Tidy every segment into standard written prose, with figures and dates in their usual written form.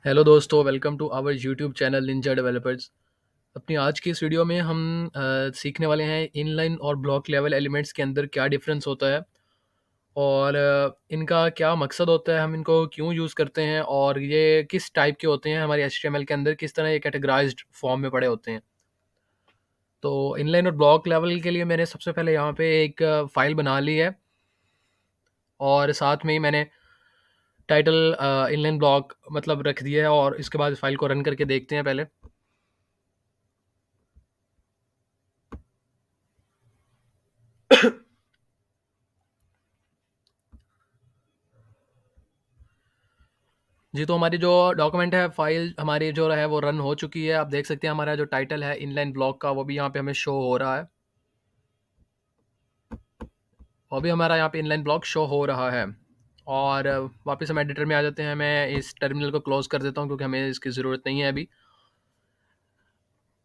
Hello दोस्तों, welcome to our YouTube channel Ninja Developers. अपनी आज की इस वीडियो में हम सीखने वाले हैं इनलाइन और ब्लॉक लेवल एलिमेंट्स के अंदर क्या डिफरेंस होता है और इनका क्या मकसद होता है, हम इनको क्यों यूज़ करते हैं और ये किस टाइप के होते हैं, हमारे एचटीएमएल के अंदर किस तरह ये कैटेगराइज्ड फॉर्म में पड़े होते हैं। तो इनलाइन और ब्लॉक लेवल के लिए मैंने सबसे पहले यहाँ पे एक फ़ाइल बना ली है और साथ में ही मैंने टाइटल इनलाइन ब्लॉक मतलब रख दिया है और इसके बाद इस फाइल को रन करके देखते हैं पहले। जी, तो हमारी जो डॉक्यूमेंट है, फ़ाइल हमारी जो है वो रन हो चुकी है। आप देख सकते हैं हमारा जो टाइटल है इनलाइन ब्लॉक का वो भी यहाँ पे हमें शो हो रहा है। वो भी हमारा यहाँ पे इनलाइन ब्लॉक शो हो रहा है। और वापस हम एडिटर में आ जाते हैं। मैं इस टर्मिनल को क्लोज़ कर देता हूँ क्योंकि हमें इसकी ज़रूरत नहीं है अभी।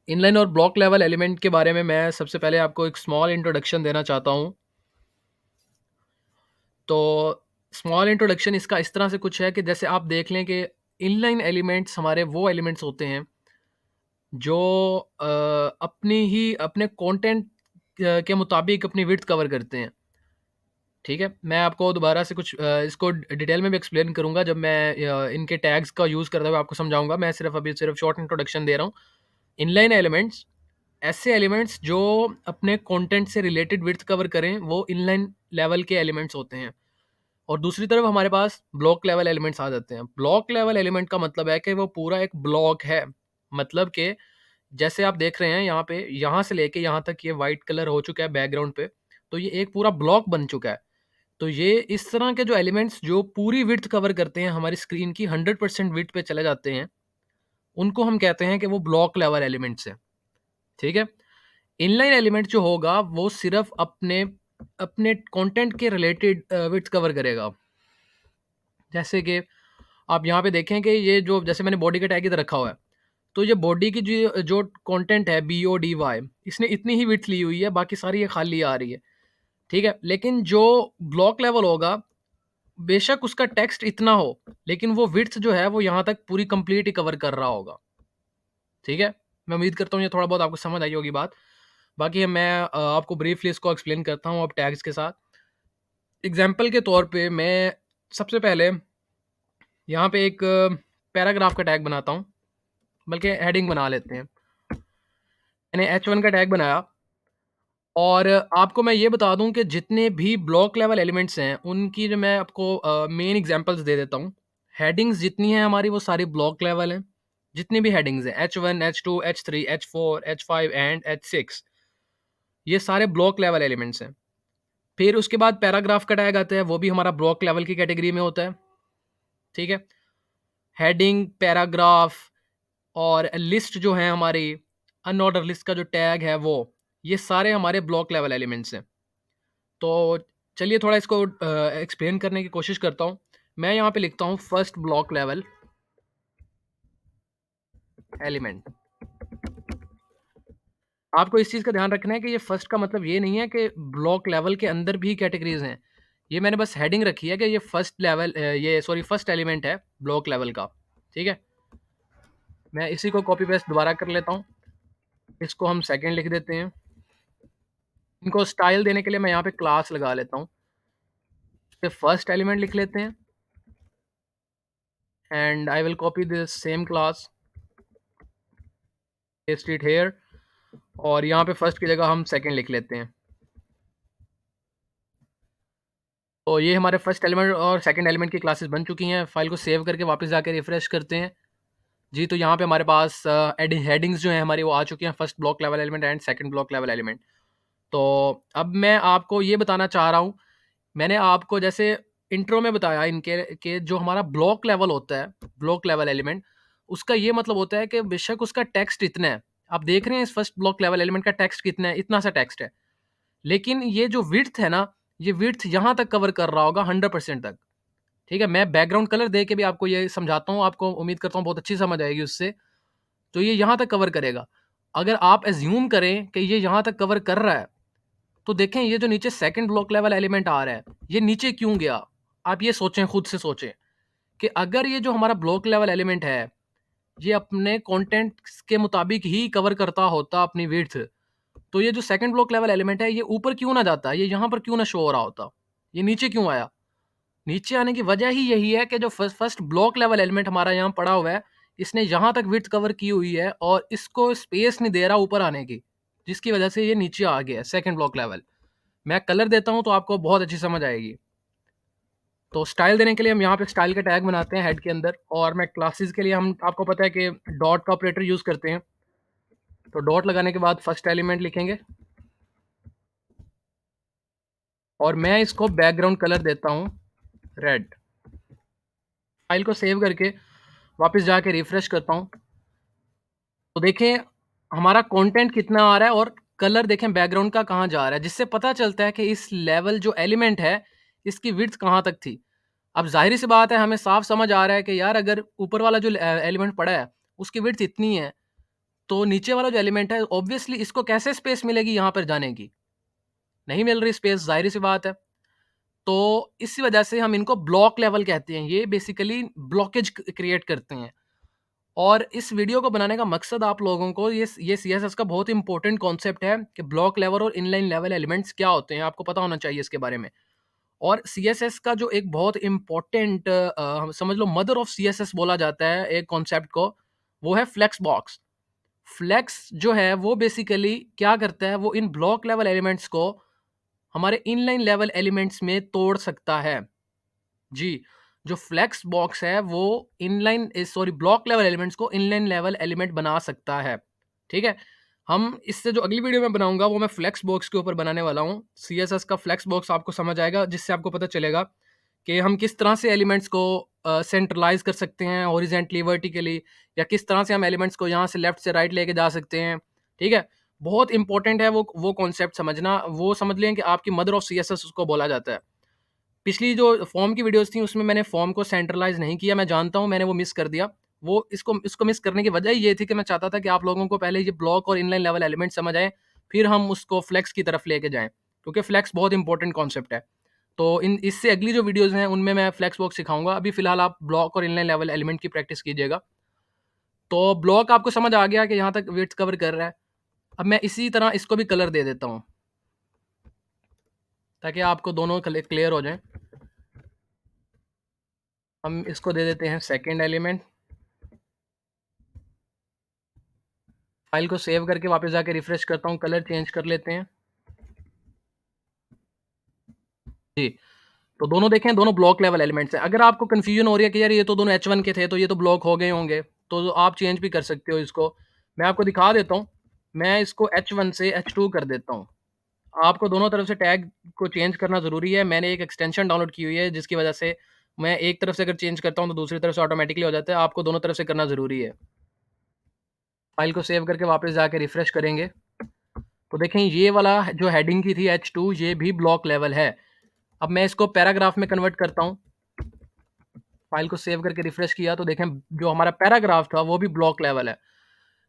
इनलाइन और ब्लॉक लेवल एलिमेंट के बारे में मैं सबसे पहले आपको एक स्मॉल इंट्रोडक्शन देना चाहता हूँ। तो स्मॉल इंट्रोडक्शन इसका इस तरह से कुछ है कि जैसे आप देख लें कि इनलाइन एलिमेंट्स हमारे वो एलिमेंट्स होते हैं जो अपनी ही अपने कंटेंट के मुताबिक अपनी विड्थ कवर करते हैं। ठीक है? मैं आपको दोबारा से कुछ इसको डिटेल में भी एक्सप्लेन करूँगा जब मैं इनके टैग्स का यूज़ करते हुए आपको समझाऊँगा। मैं सिर्फ़ शॉर्ट इंट्रोडक्शन दे रहा हूँ। इनलाइन एलिमेंट्स ऐसे एलिमेंट्स जो अपने कंटेंट से रिलेटेड विड्थ कवर करें, वो इनलाइन लेवल के एलिमेंट्स होते हैं। और दूसरी तरफ हमारे पास ब्लॉक लेवल एलिमेंट्स आ जाते हैं। ब्लॉक लेवल एलिमेंट का मतलब है कि वो पूरा एक ब्लॉक है। मतलब कि जैसे आप देख रहे हैं यहाँ पे, यहाँ से लेके यहाँ तक ये वाइट कलर हो चुका है बैकग्राउंड पे, तो ये एक पूरा ब्लॉक बन चुका है। तो ये इस तरह के जो एलिमेंट्स जो पूरी विड्थ कवर करते हैं, हमारी स्क्रीन की 100% विड्थ पे चले जाते हैं, उनको हम कहते हैं कि वो ब्लॉक लेवल एलिमेंट्स हैं। ठीक है? इनलाइन एलिमेंट जो होगा वो सिर्फ़ अपने अपने कंटेंट के रिलेटेड विड्थ कवर करेगा। जैसे कि आप यहाँ पे देखें कि ये जो जैसे मैंने बॉडी का टैग इधर रखा हुआ है, तो ये बॉडी की जो जो कंटेंट है BODY, इसने इतनी ही विड्थ ली हुई है, बाकी सारी ये खाली आ रही है। ठीक है? लेकिन जो ब्लॉक लेवल होगा, बेशक उसका टेक्स्ट इतना हो, लेकिन वो विड्थ जो है वो यहाँ तक पूरी कंप्लीट ही कवर कर रहा होगा। ठीक है? मैं उम्मीद करता हूँ ये थोड़ा बहुत आपको समझ आई होगी बात। बाकी मैं आपको ब्रीफली इसको एक्सप्लेन करता हूँ अब टैग्स के साथ। एग्ज़ाम्पल के तौर पे मैं सबसे पहले यहाँ पे एक पैराग्राफ का टैग बनाता हूँ, बल्कि हेडिंग बना लेते हैं। मैंने H1 का टैग बनाया और आपको मैं ये बता दूँ कि जितने भी ब्लॉक लेवल एलिमेंट्स हैं, उनकी जो मैं आपको मेन एग्ज़ाम्पल्स दे देता हूँ। हेडिंग्स जितनी हैं हमारी वो सारी ब्लॉक लेवल हैं। जितनी भी हेडिंग्स हैं H1, H2, H3, H4, H5 and H6, ये सारे ब्लॉक लेवल एलिमेंट्स हैं। फिर उसके बाद पैराग्राफ का टैग आता है, वो भी हमारा ब्लॉक लेवल की कैटेगरी में होता है। ठीक है? हेडिंग, पैराग्राफ और लिस्ट जो है हमारी, अनऑर्डर लिस्ट का जो टैग है वो, ये सारे हमारे ब्लॉक लेवल एलिमेंट्स हैं। तो चलिए थोड़ा इसको एक्सप्लेन करने की कोशिश करता हूँ। मैं यहाँ पे लिखता हूँ फर्स्ट ब्लॉक लेवल एलिमेंट। आपको इस चीज़ का ध्यान रखना है कि ये फर्स्ट का मतलब ये नहीं है कि ब्लॉक लेवल के अंदर भी कैटेगरीज़ हैं। ये मैंने बस हेडिंग रखी है कि ये फर्स्ट एलिमेंट है ब्लॉक लेवल का। ठीक है? मैं इसी को कॉपी पेस्ट दोबारा कर लेता हूँ। इसको हम सेकंड लिख देते हैं। इनको स्टाइल देने के लिए मैं यहाँ पे क्लास लगा लेता हूँ। फिर फर्स्ट एलिमेंट लिख लेते हैं and I will copy this same class, paste it here और यहाँ पे फर्स्ट की जगह हम सेकंड लिख लेते हैं। तो ये हमारे फर्स्ट एलिमेंट और सेकंड एलिमेंट की क्लासेस बन चुकी हैं। फाइल को सेव करके वापस जाके रिफ्रेश करते हैं। जी, तो यहाँ पे हमारे पास हेडिंग्स जो हैं हमारी वो आ चुकी हैं, first block level element and second block level element. तो अब मैं आपको ये बताना चाह रहा हूँ, मैंने आपको जैसे इंट्रो में बताया इनके कि जो हमारा ब्लॉक लेवल होता है, ब्लॉक लेवल एलिमेंट, उसका ये मतलब होता है कि बेशक उसका टेक्स्ट इतना है। आप देख रहे हैं इस फर्स्ट ब्लॉक लेवल एलिमेंट का टेक्स्ट कितना है, इतना सा टेक्स्ट है। लेकिन ये जो विड्थ है ना, ये विड्थ यहाँ तक कवर कर रहा होगा 100% तक। ठीक है? मैं बैकग्राउंड कलर दे के भी आपको ये समझाता हूँ, आपको उम्मीद करता हूँ बहुत अच्छी समझ आएगी उससे। तो ये यहाँ तक कवर करेगा। अगर आप एज़्यूम करें कि ये यहाँ तक कवर कर रहा है, तो देखें ये जो नीचे सेकंड ब्लॉक लेवल एलिमेंट आ रहा है, ये नीचे क्यों गया? आप ये सोचें, खुद से सोचें। कि अगर ये जो हमारा ब्लॉक लेवल एलिमेंट है, ये अपने कंटेंट्स के मुताबिक ही कवर करता होता अपनी विड्थ, तो ये जो सेकंड ब्लॉक लेवल एलिमेंट है, ये ऊपर क्यों ना जाता? ये यहाँ पर क्यों ना शो हो रहा होता? ये नीचे क्यों आया? नीचे आने की वजह ही यही है कि जो फर्स्ट ब्लॉक लेवल एलिमेंट हमारा यहाँ पड़ा हुआ है, इसने यहाँ तक विड्थ कवर की हुई है और इसको स्पेस नहीं दे रहा ऊपर आने की, जिसकी वजह से ये नीचे आ गया है सेकंड ब्लॉक लेवल। मैं कलर देता हूँ तो आपको बहुत अच्छी समझ आएगी। तो स्टाइल देने के लिए हम यहाँ पे स्टाइल का टैग बनाते हैं हेड के अंदर, और मैं क्लासेस के लिए हम आपको पता है कि डॉट का ऑपरेटर यूज़ करते हैं। तो डॉट लगाने के बाद फर्स्ट एलिमेंट लिखेंगे और मैं इसको बैकग्राउंड कलर देता हूँ रेड। फाइल को सेव करके वापस जाके रिफ्रेश करता हूँ, तो देखें हमारा कंटेंट कितना आ रहा है और कलर देखें बैकग्राउंड का कहाँ जा रहा है, जिससे पता चलता है कि इस लेवल जो एलिमेंट है इसकी विड्थ कहाँ तक थी। अब ज़ाहिर सी बात है, हमें साफ समझ आ रहा है कि यार अगर ऊपर वाला जो एलिमेंट पड़ा है उसकी विड्थ इतनी है, तो नीचे वाला जो एलिमेंट है ऑब्वियसली इसको कैसे स्पेस मिलेगी यहाँ पर जाने की? नहीं मिल रही स्पेस, ज़ाहिर सी बात है। तो इसी वजह से हम इनको ब्लॉक लेवल कहते हैं। ये बेसिकली ब्लॉकेज क्रिएट करते हैं। और इस वीडियो को बनाने का मकसद आप लोगों को ये सीएसएस का बहुत इंपॉर्टेंट कॉन्सेप्ट है कि ब्लॉक लेवल और इनलाइन लेवल एलिमेंट्स क्या होते हैं, आपको पता होना चाहिए इसके बारे में। और सीएसएस का जो एक बहुत इंपॉर्टेंट समझ लो मदर ऑफ सीएसएस बोला जाता है एक कॉन्सेप्ट को, वो है फ्लेक्स बॉक्स। फ्लेक्स जो है वो बेसिकली क्या करता है, वो इन ब्लॉक लेवल एलिमेंट्स को हमारे इनलाइन लेवल एलिमेंट्स में तोड़ सकता है। जी, जो फ्लेक्स बॉक्स है वो ब्लॉक लेवल एलिमेंट्स को इनलाइन लेवल एलिमेंट बना सकता है। ठीक है? हम इससे जो अगली वीडियो में बनाऊँगा वो मैं फ्लेक्स बॉक्स के ऊपर बनाने वाला हूँ। सीएसएस का फ्लेक्स बॉक्स आपको समझ आएगा, जिससे आपको पता चलेगा कि हम किस तरह से एलिमेंट्स को सेंट्रलाइज़ कर सकते हैं हॉरिज़ॉन्टली, वर्टिकली, या किस तरह से हम एलिमेंट्स को यहाँ से लेफ्ट से राइट लेके जा सकते हैं। ठीक है? बहुत इंपॉर्टेंट है वो कॉन्सेप्ट समझना। वो समझ लें कि आपकी मदर ऑफ सीएसएस उसको बोला जाता है। पिछली जो फॉर्म की वीडियोज़ थी उसमें मैंने फॉर्म को सेंट्रलाइज़ नहीं किया, मैं जानता हूँ मैंने वो मिस कर दिया। वो इसको मिस करने की वजह ये थी कि मैं चाहता था कि आप लोगों को पहले ये ब्लॉक और इनलाइन लेवल एलिमेंट समझ आएँ, फिर हम उसको फ्लेक्स की तरफ लेके जाएँ, क्योंकि फ्लेक्स बहुत इंपॉर्टेंट कॉन्सेप्ट है। तो इन इससे अगली जो वीडियोज़ हैं उनमें मैं फ्लेक्स बॉक्स सिखाऊँगा। अभी फ़िलहाल आप ब्लॉक और इनलाइन लेवल एलिमेंट की प्रैक्टिस कीजिएगा। तो ब्लॉक आपको समझ आ गया कि यहाँ तक विड्थ कवर कर रहा है। अब मैं इसी तरह इसको भी कलर दे देता हूँ, ताकि आपको दोनों क्लियर हो जाएँ। हम इसको दे देते हैं सेकंड एलिमेंट। फाइल को सेव करके वापस जाके रिफ्रेश करता हूँ, कलर चेंज कर लेते हैं। जी, तो दोनों देखें, दोनों ब्लॉक लेवल एलिमेंट्स हैं। अगर आपको कन्फ्यूजन हो रही है कि यार ये तो दोनों H1 के थे, तो ये तो ब्लॉक हो गए होंगे, तो आप चेंज भी कर सकते हो इसको। मैं आपको दिखा देता हूँ। मैं इसको H1 से H2 कर देता हूँ। आपको दोनों तरफ से टैग को चेंज करना ज़रूरी है। मैंने एक एक्सटेंशन डाउनलोड की हुई है, जिसकी वजह से मैं एक तरफ से अगर चेंज करता हूँ, तो दूसरी तरफ से ऑटोमैटिकली हो जाता है। आपको दोनों तरफ से करना ज़रूरी है। फाइल को सेव करके वापस जाके रिफ्रेश करेंगे, तो देखें ये वाला जो हेडिंग की थी H2, ये भी ब्लॉक लेवल है। अब मैं इसको पैराग्राफ में कन्वर्ट करता हूँ। फाइल को सेव करके रिफ्रेश किया तो देखें जो हमारा पैराग्राफ था वो भी ब्लॉक लेवल है।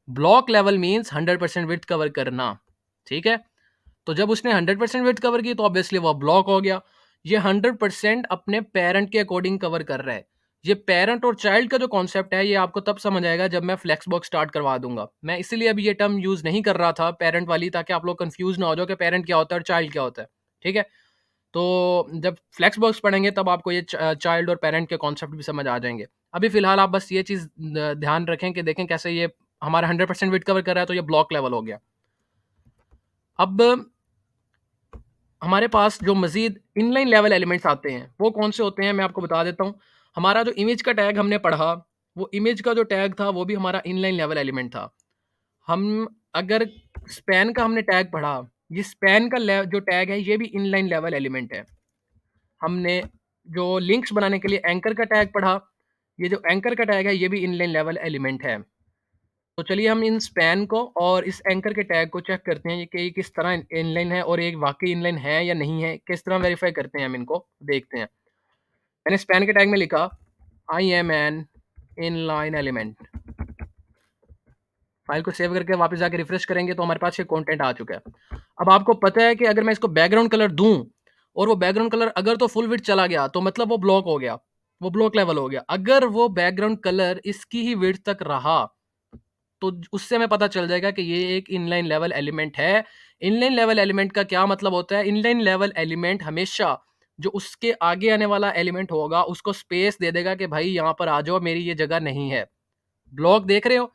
Block level means 100% width cover करना। ठीक है? तो जब उसने 100% विड्थ कवर की तो ऑब्वियसली वो ब्लॉक हो गया। ये 100% अपने पेरेंट के अकॉर्डिंग कवर कर रहा है। ये पेरेंट और चाइल्ड का जो कॉन्सेप्ट है ये आपको तब समझ आएगा जब मैं फ्लेक्स बॉक्स स्टार्ट करवा दूंगा। मैं इसीलिए अभी ये टर्म यूज नहीं कर रहा था पेरेंट वाली, ताकि आप लोग कंफ्यूज ना हो जाओ कि पेरेंट क्या होता है और चाइल्ड क्या होता है। ठीक है? तो जब फ्लेक्स बॉक्स पढ़ेंगे तब आपको ये चाइल्ड और पेरेंट के कॉन्सेप्ट भी समझ आ जाएंगे। अभी फिलहाल आप बस ये चीज़ ध्यान रखें कि देखें कैसे ये हमारा 100% विड्थ कवर कर रहा है, तो ये ब्लॉक लेवल हो गया। अब हमारे पास जो मज़ीद इनलाइन लेवल एलिमेंट्स आते हैं वो कौन से होते हैं, मैं आपको बता देता हूँ। हमारा जो इमेज का टैग हमने पढ़ा, वो इमेज का जो टैग था वो भी हमारा इनलाइन लेवल एलिमेंट था। हम अगर स्पैन का हमने टैग पढ़ा, ये स्पैन का जो टैग है ये भी इनलाइन लेवल एलिमेंट है। हमने जो लिंक्स बनाने के लिए एंकर का टैग पढ़ा, ये जो एंकर का टैग है ये भी इनलाइन लेवल एलिमेंट है। तो चलिए हम इन स्पैन को और इस एंकर के टैग को चेक करते हैं कि ये किस तरह इनलाइन है और एक वाकई इनलाइन है या नहीं है, किस तरह वेरीफाई करते हैं, हम इनको देखते हैं। मैंने स्पैन के टैग में लिखा I am an inline element. File को सेव करके वापस जाके रिफ्रेश करेंगे तो हमारे पास ये कंटेंट आ चुका है। अब आपको पता है कि अगर मैं इसको बैकग्राउंड कलर दूं और वो बैकग्राउंड कलर अगर तो फुल विड्थ चला गया तो मतलब वो ब्लॉक हो गया। वो ब्लॉक लेवल हो गया। अगर वो बैकग्राउंड कलर इसकी ही विड्थ तक रहा, तो उससे हमें पता चल जाएगा कि ये एक इनलाइन लेवल एलिमेंट है। इनलाइन लेवल एलिमेंट का क्या मतलब होता है? इनलाइन लेवल एलिमेंट हमेशा जो उसके आगे आने वाला एलिमेंट होगा, उसको स्पेस दे देगा कि भाई यहाँ पर आ जाओ, मेरी ये जगह नहीं है। ब्लॉक देख रहे हो?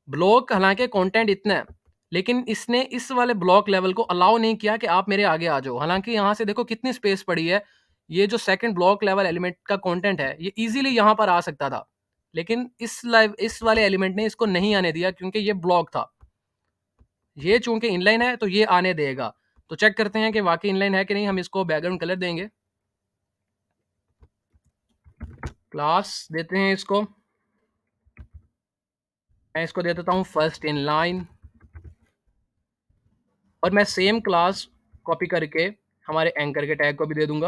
ब्लॉक हालांकि कंटेंट इतना है, लेकिन इसने इस वाले ब्लॉक लेवल को अलाउ नहीं किया कि आप मेरे आगे आ जाओ। हालांकि यहाँ से देखो कितनी स्पेस पड़ी है। ये जो सेकंड ब्लॉक लेवल एलिमेंट का कंटेंट है, ये इजीली यहाँ पर आ सकता था, लेकिन इस वाले एलिमेंट ने इसको नहीं आने दिया क्योंकि ये ब्लॉक था। ये चूंकि इनलाइन है तो ये आने देगा। तो चेक करते हैं कि वाकई इनलाइन है कि नहीं। हम इसको बैकग्राउंड कलर देंगे, क्लास देते हैं इसको। मैं इसको दे देता हूँ फर्स्ट इनलाइन, और मैं सेम क्लास कॉपी करके हमारे एंकर के टैग को भी दे दूंगा,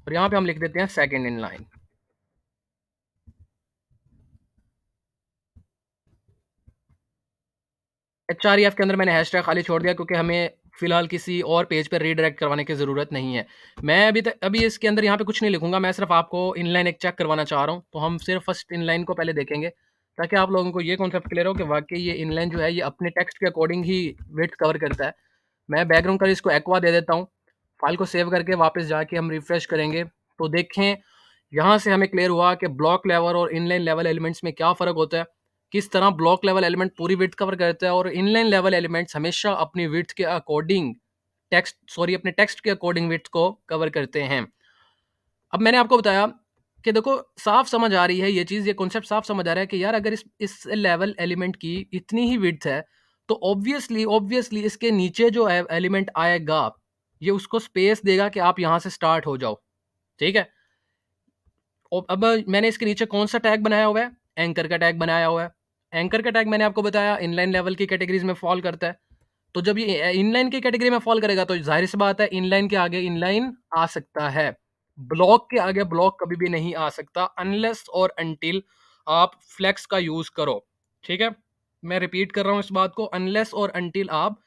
और यहाँ पे हम लिख देते हैं सेकंड इनलाइन। एचआरईएफ के अंदर मैंने हैशटैग खाली छोड़ दिया क्योंकि हमें फिलहाल किसी और पेज पर रीडायरेक्ट करवाने की ज़रूरत नहीं है। मैं अभी इसके अंदर यहाँ पे कुछ नहीं लिखूंगा, मैं सिर्फ आपको इनलाइन एक चेक करवाना चाह रहा हूँ। तो हम सिर्फ फर्स्ट इनलाइन को पहले देखेंगे ताकि आप लोगों को ये कॉन्सेप्ट क्लियर हो कि वाकई ये इनलाइन जो है ये अपने टेक्स्ट के अकॉर्डिंग ही विड्थ कवर करता है। मैं बैकग्राउंड कलर इसको एक्वा दे देता हूँ। फाइल को सेव करके वापस जाके हम रिफ्रेश करेंगे तो देखें, यहाँ से हमें क्लियर हुआ कि ब्लॉक लेवल और इनलाइन लेवल एलिमेंट्स में क्या फ़र्क होता है। किस तरह ब्लॉक लेवल एलिमेंट पूरी विड्थ कवर करता है और इनलाइन लेवल एलिमेंट्स हमेशा अपनी विड्थ के अकॉर्डिंग अपने टेक्स्ट के अकॉर्डिंग विड्थ को कवर करते हैं। अब मैंने आपको बताया कि देखो साफ समझ आ रही है ये चीज़, ये कॉन्सेप्ट साफ समझ आ रहा है कि यार अगर इस लेवल एलिमेंट की इतनी ही विड्थ है तो ऑब्वियसली इसके नीचे जो एलिमेंट आएगा ये उसको स्पेस देगा कि आप यहाँ से स्टार्ट हो जाओ। ठीक है। अब मैंने इसके नीचे कौन सा टैग बनाया हुआ है? एंकर का टैग बनाया हुआ है। एंकर का टैग मैंने आपको बताया इनलाइन लेवल की कैटेगरीज में फॉल करता है। तो जब ये इनलाइन की कैटेगरी में फॉल करेगा तो जाहिर सी बात है इनलाइन के आगे इनलाइन आ सकता है। ब्लॉक के आगे ब्लॉक कभी भी नहीं आ सकता अनलेस और अनटिल आप फ्लेक्स का यूज करो। ठीक है, मैं रिपीट कर रहा हूं इस बात को, अनलेस और अनटिल आप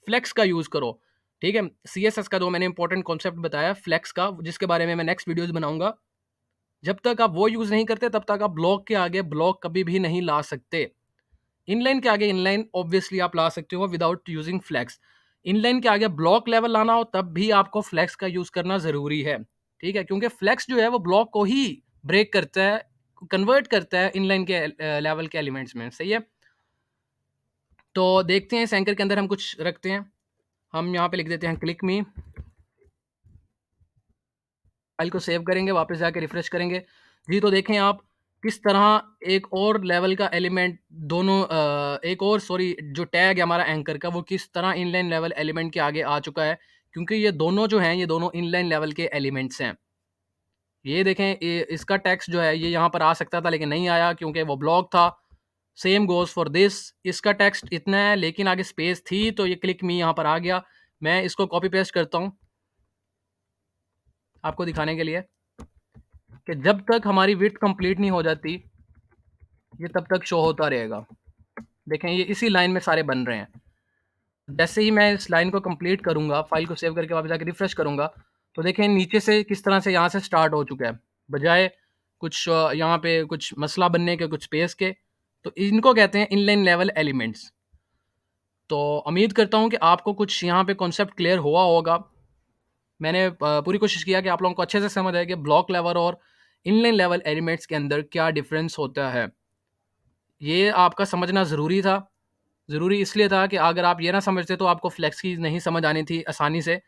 फ्लेक्स का यूज करो। ठीक है, सीएसएस का जो मैंने इंपॉर्टेंट कॉन्सेप्ट बताया फ्लेक्स का, जिसके बारे में मैं नेक्स्ट वीडियोज बनाऊंगा, जब तक आप वो यूज नहीं करते तब तक आप ब्लॉक के आगे ब्लॉक कभी भी नहीं ला सकते। इनलाइन के आगे इनलाइन ऑब्वियसली आप ला सकते हो विदाउट यूजिंग फ्लैक्स। इनलाइन के आगे ब्लॉक लेवल लाना हो तब भी आपको फ्लैक्स का यूज करना जरूरी है। ठीक है, क्योंकि फ्लैक्स जो है वो ब्लॉक को ही ब्रेक करता है, कन्वर्ट करता है इनलाइन के लेवल के एलिमेंट्स में। सही है, तो देखते हैं इस एंकर के अंदर हम कुछ रखते हैं। हम यहाँ पे लिख देते हैं क्लिक मी, फाइल को सेव करेंगे, वापस जाके रिफ्रेश करेंगे जी। तो देखें आप किस तरह एक और लेवल का एलिमेंट दोनों एक और सॉरी जो टैग है हमारा एंकर का वो किस तरह इनलाइन लेवल एलिमेंट के आगे आ चुका है, क्योंकि ये दोनों जो हैं ये दोनों इनलाइन लेवल के एलिमेंट्स हैं। ये देखें इसका टेक्स्ट जो है ये यहाँ पर आ सकता था लेकिन नहीं आया क्योंकि वो ब्लॉक था। सेम गोज फॉर दिस, इसका टेक्स्ट इतना है लेकिन आगे स्पेस थी तो ये क्लिक मी यहाँ पर आ गया। मैं इसको कॉपी पेस्ट करता हूँ आपको दिखाने के लिए कि जब तक हमारी विड्थ कंप्लीट नहीं हो जाती ये तब तक शो होता रहेगा। देखें ये इसी लाइन में सारे बन रहे हैं। जैसे ही मैं इस लाइन को कंप्लीट करूंगा, फाइल को सेव करके वापस जाकर रिफ्रेश करूंगा, तो देखें नीचे से किस तरह से यहाँ से स्टार्ट हो चुका है, बजाय कुछ यहाँ पे कुछ मसला बनने के, कुछ स्पेस के। तो इनको कहते हैं इनलाइन लेवल एलिमेंट्स। तो उम्मीद करता हूँ कि आपको कुछ यहाँ पे कॉन्सेप्ट क्लियर हुआ होगा। मैंने पूरी कोशिश किया कि आप लोगों को अच्छे से समझ आए कि ब्लॉक लेवल और इनलाइन लेवल एलिमेंट्स के अंदर क्या डिफरेंस होता है। ये आपका समझना ज़रूरी था। ज़रूरी इसलिए था कि अगर आप ये ना समझते तो आपको फ्लेक्स की नहीं समझ आनी थी आसानी से।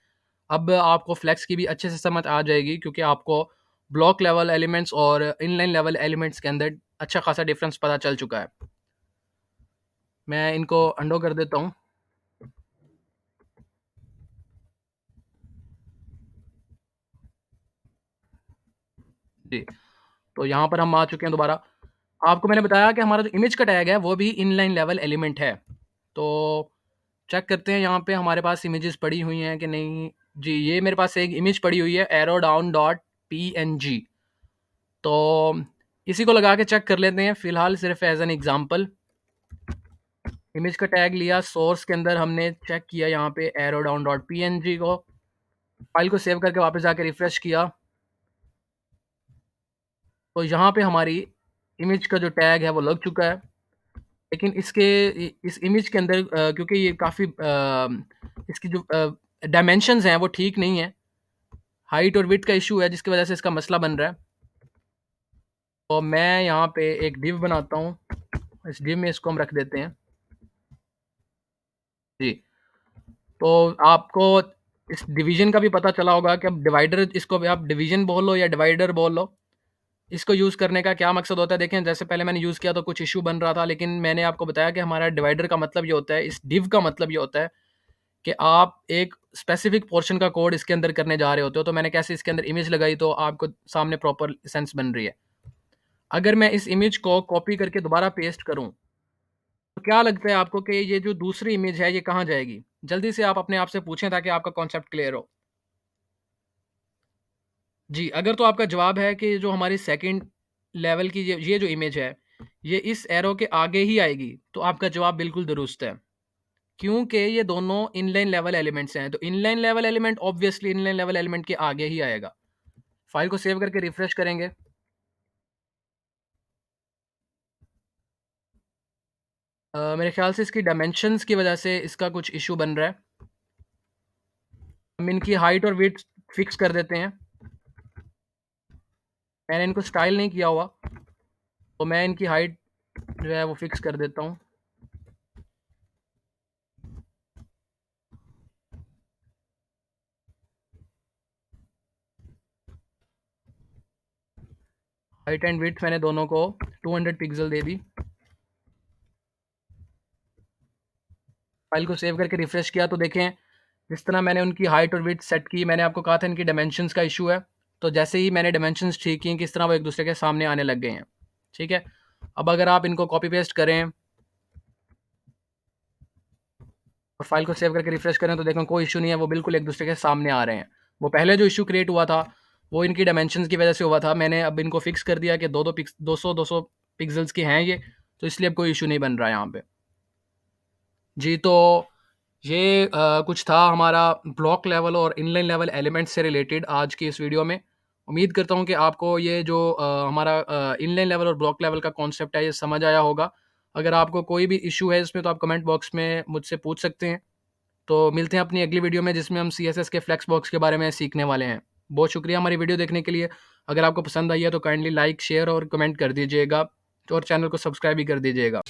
अब आपको फ्लेक्स की भी अच्छे से समझ आ जाएगी क्योंकि आपको ब्लॉक लेवल एलिमेंट्स और इनलाइन लेवल एलिमेंट्स के अंदर अच्छा खासा डिफरेंस पता चल चुका है। मैं इनको अंडो कर देता हूँ। जी, तो यहाँ पर हम आ चुके हैं दोबारा। आपको मैंने बताया कि हमारा जो इमेज का टैग है वो भी इनलाइन लेवल एलिमेंट है। तो चेक करते हैं यहाँ पे हमारे पास इमेजेस पड़ी हुई हैं कि नहीं। जी, ये मेरे पास एक इमेज पड़ी हुई है एरो डाउन डॉट png। तो इसी को लगा के चेक कर लेते हैं फिलहाल सिर्फ एज एन एग्जांपल। इमेज का टैग लिया, सोर्स के अंदर हमने चेक किया यहाँ पे एरो एरोडाउन.png को, फाइल को सेव करके वापस जाके रिफ्रेश किया। तो यहाँ पे हमारी इमेज का जो टैग है वो लग चुका है। लेकिन इस इमेज के अंदर क्योंकि ये काफ़ी इसकी जो डायमेंशंस हैं वो ठीक नहीं है। हाइट और विड्थ का इश्यू है जिसकी वज़ह से इसका मसला बन रहा है। तो मैं यहाँ पे एक डिव बनाता हूँ। इस डिव में इसको हम रख देते हैं। जी, तो आपको इस डिवीज़न का भी पता चला होगा कि अब डिवाइडर इसको भी आप डिवीज़न बोल लो या डिवाइडर बोल लो। इसको यूज़ करने का क्या मकसद होता है? देखें, जैसे पहले मैंने यूज़ किया तो कुछ इश्यू बन रहा था, लेकिन मैंने आपको बताया कि हमारा डिवाइडर का मतलब ये होता है, इस डिव का मतलब ये होता है कि आप एक स्पेसिफिक पोर्शन का कोड इसके अंदर करने जा रहे होते हो। तो मैंने कैसे इसके अंदर इमेज लगाई तो आपको सामने प्रॉपर सेंस बन रही है। अगर मैं इस इमेज को कॉपी करके दोबारा पेस्ट करूँ, तो क्या लगता है आपको कि ये जो दूसरी इमेज है ये कहाँ जाएगी? जल्दी से आप अपने आप से पूछें ताकि आपका कॉन्सेप्ट क्लियर हो। जी, अगर तो आपका जवाब है कि जो हमारी सेकंड लेवल की ये जो इमेज है, ये इस एरो के आगे ही आएगी, तो आपका जवाब बिल्कुल दुरुस्त है। क्योंकि ये दोनों इनलाइन लेवल एलिमेंट्स हैं, तो inline level element obviously inline level element के आगे ही आएगा। फाइल को सेव करके रिफ्रेश करेंगे। मेरे ख्याल से इसकी डायमेंशंस की वजह से इसका कुछ इश्यू बन रहा है। हम इनकी हाइट और विड्थ फिक्स कर देते हैं। मैंने इनको स्टाइल नहीं किया हुआ, तो मैं इनकी हाइट जो है वो फिक्स कर देता हूँ। हाइट एंड विड्थ मैंने दोनों को 200 पिक्सल दे दी। फाइल को सेव करके रिफ्रेश किया तो देखें, जिस तरह मैंने उनकी हाइट और विड्थ सेट की, मैंने आपको कहा था इनकी डायमेंशंस का इशू है। तो जैसे ही मैंने डायमेंशंस ठीक की, किस तरह वो एक दूसरे के सामने आने लग गए हैं। ठीक है, अब अगर आप इनको कॉपी पेस्ट करें और फाइल को सेव करके रिफ्रेश करें तो देखें कोई इशू नहीं है, वो बिल्कुल एक दूसरे के सामने आ रहे हैं। वो पहले जो इशू क्रिएट हुआ था वो इनकी डायमेंशंस की वजह से हुआ था। मैंने अब इनको फिक्स कर दिया कि 200 पिक्सल्स के हैं ये, तो इसलिए अब कोई इशू नहीं बन रहा है यहाँ पे। जी, तो ये कुछ था हमारा ब्लॉक लेवल और इनलाइन लेवल एलिमेंट्स से रिलेटेड आज की इस वीडियो में। उम्मीद करता हूँ कि आपको ये जो हमारा इनलाइन लेवल और ब्लॉक लेवल का कॉन्सेप्ट है ये समझ आया होगा। अगर आपको कोई भी इश्यू है इसमें तो आप कमेंट बॉक्स में मुझसे पूछ सकते हैं। तो मिलते हैं अपनी अगली वीडियो में जिसमें हम सीएसएस के फ्लेक्स बॉक्स के बारे में सीखने वाले हैं। बहुत शुक्रिया हमारी वीडियो देखने के लिए। अगर आपको पसंद आई है तो काइंडली लाइक, शेयर और कमेंट कर दीजिएगा और चैनल को सब्सक्राइब भी कर दीजिएगा।